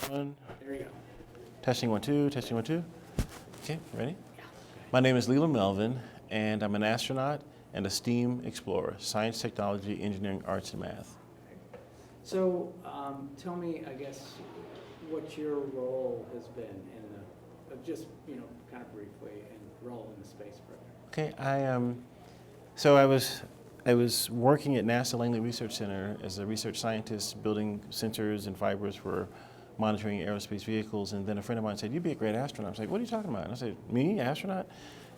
One. There you go. Testing 1 2, testing 1 2. Okay, ready? Yeah. My name is Leland Melvin, and I'm an astronaut and a STEAM explorer, science, technology, engineering, arts, and math. So tell me, I guess, what your role has been in just, kind of briefly, in role in the space program. Okay, so I was working at NASA Langley Research Center as a research scientist, building sensors and fibers for monitoring aerospace vehicles. And then a friend of mine said, "You'd be a great astronaut." I was like, "What are you talking about?" And I said, "Me, astronaut?"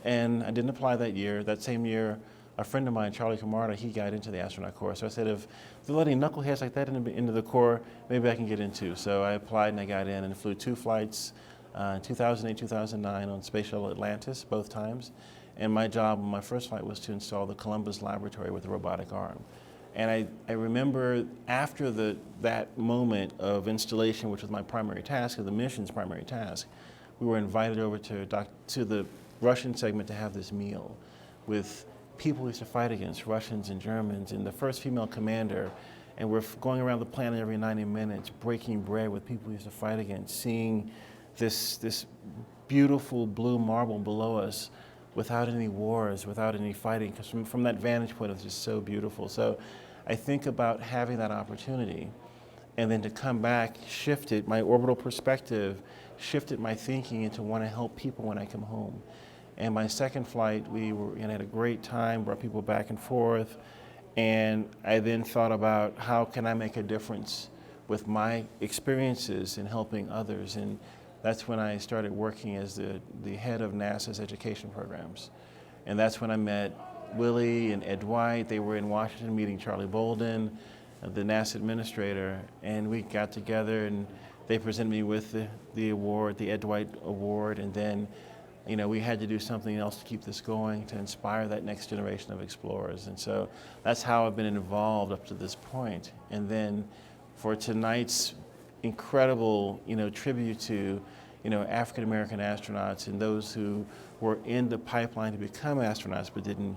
And I didn't apply that year. That same year, a friend of mine, Charlie Camarda, he got into the astronaut corps. So I said, if they're letting knuckleheads like that into the corps, maybe I can get into. So I applied and I got in and flew 2 flights, 2008, 2009 on Space Shuttle Atlantis, both times. And my job on my first flight was to install the Columbus laboratory with a robotic arm. And I remember after that moment of installation, which was my primary task, or the mission's primary task, we were invited over to the Russian segment to have this meal with people we used to fight against, Russians and Germans, and the first female commander. And we're going around the planet every 90 minutes, breaking bread with people we used to fight against, seeing this beautiful blue marble below us without any wars, without any fighting, because from that vantage point, it was just so beautiful. So I think about having that opportunity, and then to come back, shifted my orbital perspective, shifted my thinking into want to help people when I come home. And my second flight, we had a great time, brought people back and forth, and I then thought about how can I make a difference with my experiences in helping others. And that's when I started working as the head of NASA's education programs. And that's when I met Willie and Ed White. They were in Washington meeting Charlie Bolden, the NASA administrator, and we got together and they presented me with the award, the Ed White Award, and then we had to do something else to keep this going, to inspire that next generation of explorers. And so that's how I've been involved up to this point. And then for tonight's incredible, tribute to, African American astronauts and those who were in the pipeline to become astronauts but didn't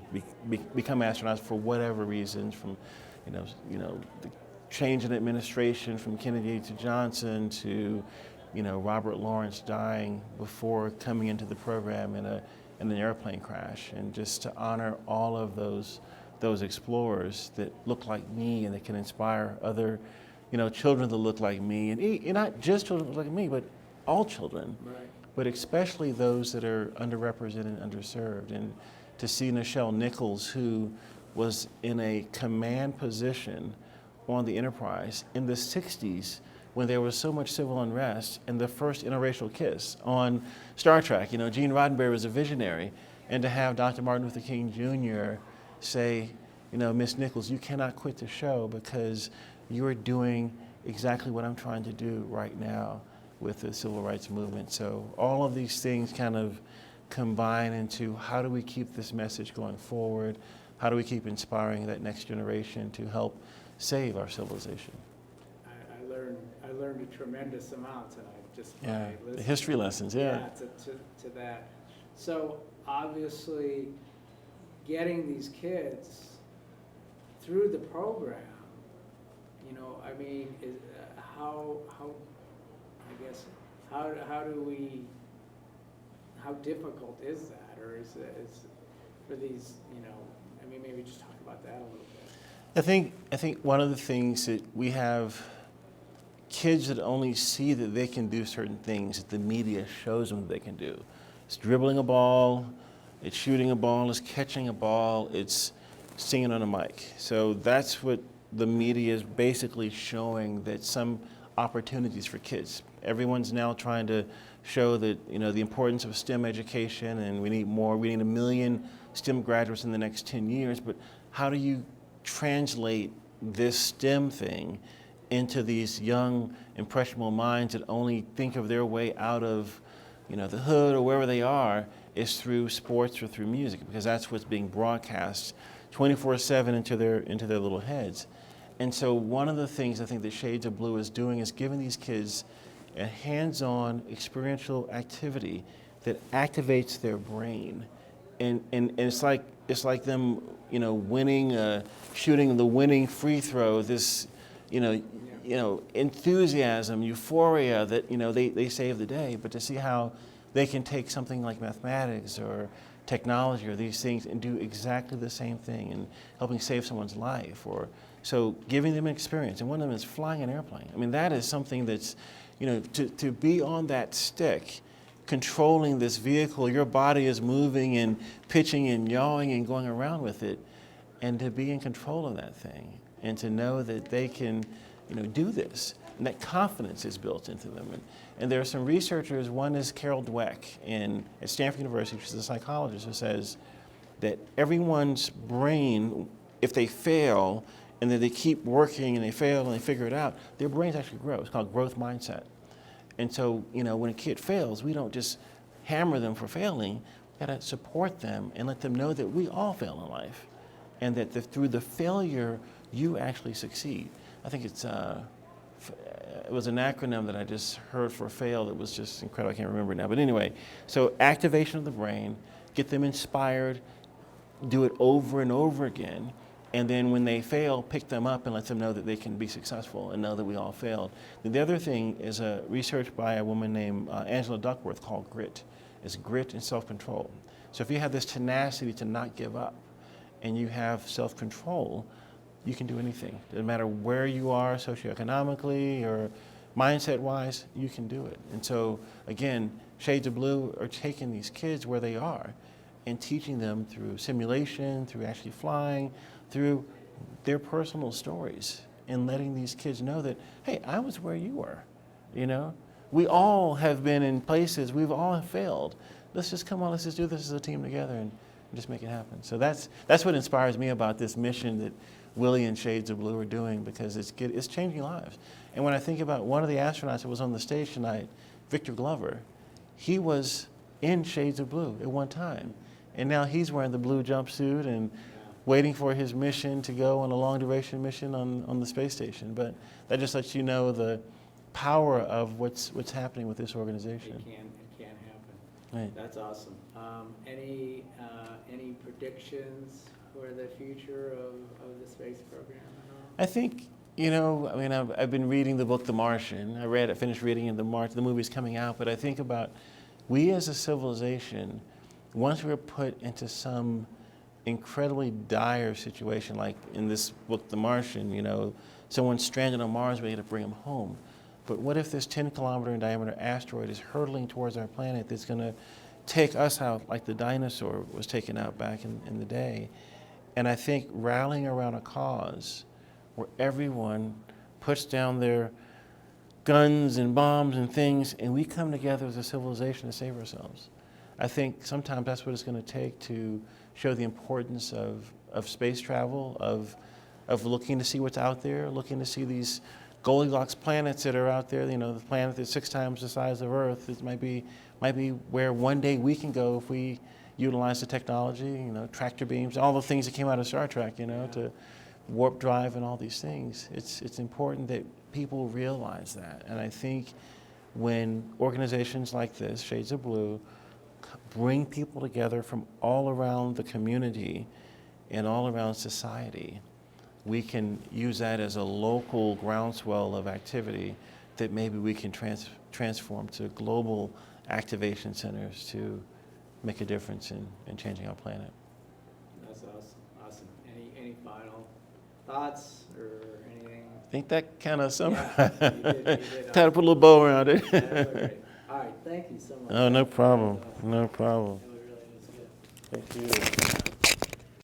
become astronauts for whatever reasons, from, the change in administration from Kennedy to Johnson to, Robert Lawrence dying before coming into the program in an airplane crash, and just to honor all of those explorers that look like me and that can inspire other children that look like me, and not just children that look like me, but all children, Right. but especially those that are underrepresented and underserved. And to see Nichelle Nichols, who was in a command position on the Enterprise in the 60s when there was so much civil unrest, and the first interracial kiss on Star Trek. Gene Roddenberry was a visionary, and to have Dr. Martin Luther King Jr. say, Miss Nichols, you cannot quit the show because you are doing exactly what I'm trying to do right now with the civil rights movement. So all of these things kind of combine into how do we keep this message going forward? How do we keep inspiring that next generation to help save our civilization? I learned a tremendous amount tonight just by Yeah, listening. the history lessons, yeah. To that. So obviously, getting these kids through the program, how difficult is that, or is for these, maybe just talk about that a little bit. I think one of the things that we have kids that only see that they can do certain things that the media shows them they can do. It's dribbling a ball, it's shooting a ball, it's catching a ball, it's singing on a mic. So that's what the media is basically showing, that some opportunities for kids. Everyone's now trying to show that, the importance of STEM education, and we need more. We need 1 million STEM graduates in the next 10 years, but how do you translate this STEM thing into these young, impressionable minds that only think of their way out of, the hood or wherever they are, is through sports or through music, because that's what's being broadcast 24/7 into their little heads. And so one of the things I think that Shades of Blue is doing is giving these kids a hands-on experiential activity that activates their brain. And it's like them, winning, shooting the winning free throw. This, enthusiasm, euphoria that, they save the day, but to see how they can take something like mathematics or technology or these things and do exactly the same thing and helping save someone's life, or so giving them an experience. And one of them is flying an airplane. I mean, that is something that's, to be on that stick, controlling this vehicle, your body is moving and pitching and yawing and going around with it, and to be in control of that thing and to know that they can, do this. And that confidence is built into them. And there are some researchers, one is Carol Dweck at Stanford University, she's a psychologist, who says that everyone's brain, if they fail and then they keep working and they fail and they figure it out, their brains actually grow. It's called growth mindset. And so, when a kid fails, we don't just hammer them for failing. We gotta support them and let them know that we all fail in life, and that through the failure, you actually succeed. I think it was an acronym that I just heard for FAIL that was just incredible. I can't remember it now. But anyway, so activation of the brain, get them inspired, do it over and over again, and then when they fail, pick them up and let them know that they can be successful and know that we all failed. And the other thing is a research by a woman named Angela Duckworth called GRIT. It's grit and self-control. So if you have this tenacity to not give up and you have self-control, you can do anything. Doesn't matter where you are socioeconomically or mindset-wise, you can do it. And so, again, Shades of Blue are taking these kids where they are and teaching them through simulation, through actually flying, through their personal stories, and letting these kids know that, hey, I was where you were, We all have been in places, we've all failed. Let's just come on, let's just do this as a team together and just make it happen. So that's what inspires me about this mission that Willie and Shades of Blue are doing, because it's changing lives. And when I think about one of the astronauts that was on the stage tonight, Victor Glover, he was in Shades of Blue at one time. And now he's wearing the blue jumpsuit and waiting for his mission to go on a long duration mission on the space station. But that just lets you know the power of what's happening with this organization. It can happen. Right. That's awesome. Any predictions for the future of the space program at all? I think, I've been reading the book The Martian. I finished reading it, The movie's coming out, but I think about we as a civilization, once we're put into some incredibly dire situation, like in this book, The Martian, someone's stranded on Mars, we got to bring them home. But what if this 10-kilometer in diameter asteroid is hurtling towards our planet that's going to take us out like the dinosaur was taken out back in the day? And I think rallying around a cause where everyone puts down their guns and bombs and things, and we come together as a civilization to save ourselves. I think sometimes that's what it's going to take to show the importance of space travel, of looking to see what's out there, looking to see these Goldilocks planets that are out there. The planet that's 6 times the size of Earth. It might be where one day we can go if we utilize the technology. Tractor beams, all the things that came out of Star Trek. To warp drive and all these things. It's important that people realize that. And I think when organizations like this, Shades of Blue, bring people together from all around the community and all around society, we can use that as a local groundswell of activity that maybe we can transform to global activation centers to make a difference in changing our planet. That's awesome. Any final thoughts or anything? I think that kind of summarized. Yeah, you did. Try to put a little bow around it. That's great. All right, thank you so much. Oh, no problem. That was awesome. No problem. It really was good. Thank you.